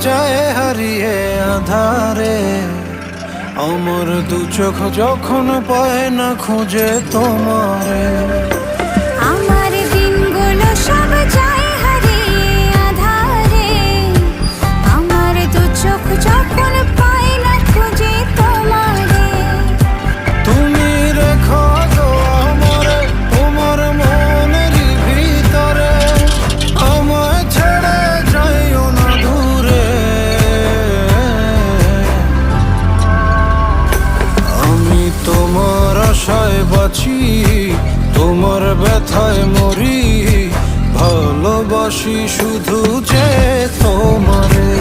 যায় হারিয়ে আধারে। আমার দু চোখ যখন পায় না খুঁজে তোমারে। আমার দিনগুলো সব যায় হারিয়ে আধারে। আমার দু চোখ যখন পায় না খুঁজে তোমারে। তুমি রেখো গো আমারে তোমার মনেরই ভিতরে, আমায় ছেড়ে যাইও না দূরে। আমি তোমার আশায় বাঁচি, তোমার ব্যথায় মরি, ভালোবাসি শুধু যে তোমারে।